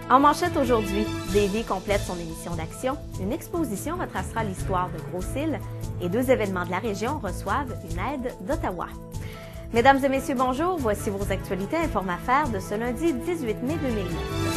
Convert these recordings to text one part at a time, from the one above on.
En manchette aujourd'hui, Davy complète son émission d'action, une exposition retracera l'histoire de Gros-Île et 2 événements de la région reçoivent une aide d'Ottawa. Mesdames et messieurs, bonjour, voici vos actualités Inform-Affaires de ce lundi 18 mai 2009.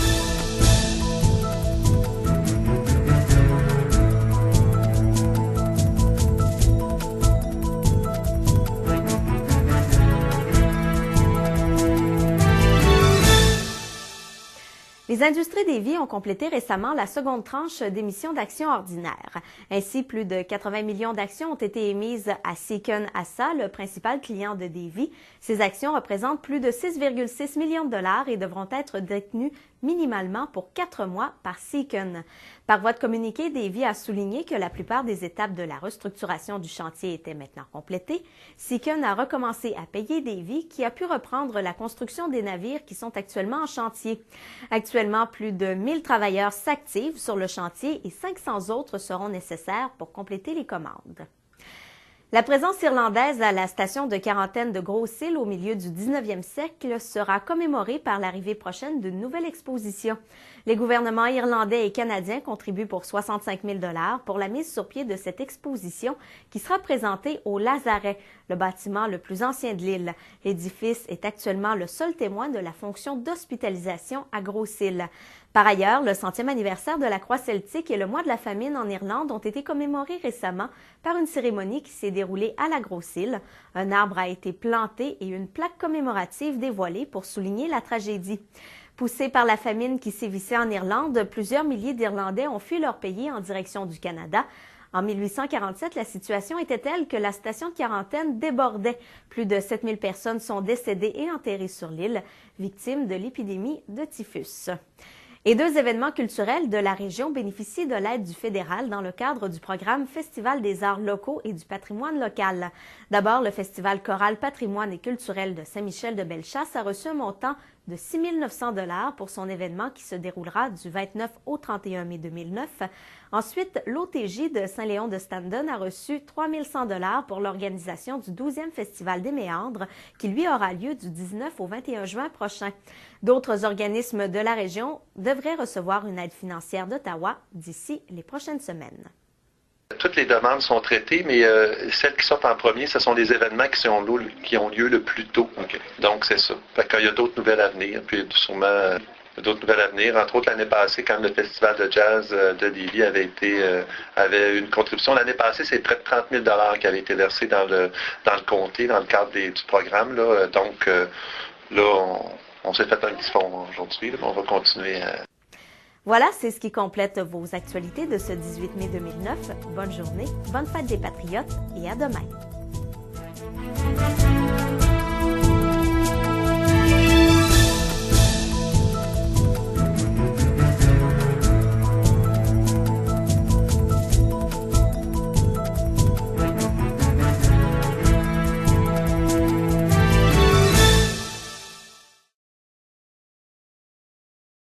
Les industries Davy ont complété récemment la seconde tranche d'émissions d'actions ordinaires. Ainsi, plus de 80 millions d'actions ont été émises à Seacon ASA, le principal client de Davy. Ces actions représentent plus de 6,6 millions de dollars et devront être détenues minimalement pour 4 mois par Seacon. Par voie de communiqué, Davy a souligné que la plupart des étapes de la restructuration du chantier étaient maintenant complétées. Seacon a recommencé à payer Davy, qui a pu reprendre la construction des navires qui sont actuellement en chantier. Actuellement, plus de 1000 travailleurs s'activent sur le chantier et 500 autres seront nécessaires pour compléter les commandes. La présence irlandaise à la station de quarantaine de Gros-Île au milieu du 19e siècle sera commémorée par l'arrivée prochaine d'une nouvelle exposition. Les gouvernements irlandais et canadiens contribuent pour 65 000 $ pour la mise sur pied de cette exposition qui sera présentée au Lazaret, le bâtiment le plus ancien de l'île. L'édifice est actuellement le seul témoin de la fonction d'hospitalisation à Gros-Île. Par ailleurs, le 100e anniversaire de la Croix celtique et le mois de la famine en Irlande ont été commémorés récemment par une cérémonie qui s'est déroulée à la Grosse-Île. Un arbre a été planté et une plaque commémorative dévoilée pour souligner la tragédie. Poussés par la famine qui sévissait en Irlande, plusieurs milliers d'Irlandais ont fui leur pays en direction du Canada. En 1847, la situation était telle que la station de quarantaine débordait. Plus de 7000 personnes sont décédées et enterrées sur l'île, victimes de l'épidémie de typhus. Et 2 événements culturels de la région bénéficient de l'aide du fédéral dans le cadre du programme Festival des arts locaux et du patrimoine local. D'abord, le Festival choral patrimoine et culturel de Saint-Michel-de-Bellechasse a reçu un montant de 6 900 $ pour son événement qui se déroulera du 29 au 31 mai 2009. Ensuite, l'OTJ de Saint-Léon-de-Standen a reçu 3 100 $ pour l'organisation du 12e Festival des Méandres qui lui aura lieu du 19 au 21 juin prochain. D'autres organismes de la région devraient recevoir une aide financière d'Ottawa d'ici les prochaines semaines. Toutes les demandes sont traitées, mais celles qui sortent en premier, ce sont les événements qui ont lieu le plus tôt. Okay. Donc, c'est ça. Fait qu'il y a d'autres nouvelles à venir, puis sûrement d'autres nouvelles à venir. Entre autres, l'année passée, quand le Festival de jazz de Davy avait une contribution, l'année passée, c'est près de 30 000 $ qui avaient été versés dans le comté, dans le cadre du programme. Là. Donc, là, on s'est fait un petit fond aujourd'hui. On va continuer à... Voilà, c'est ce qui complète vos actualités de ce 18 mai 2009. Bonne journée, bonne fête des Patriotes et à demain.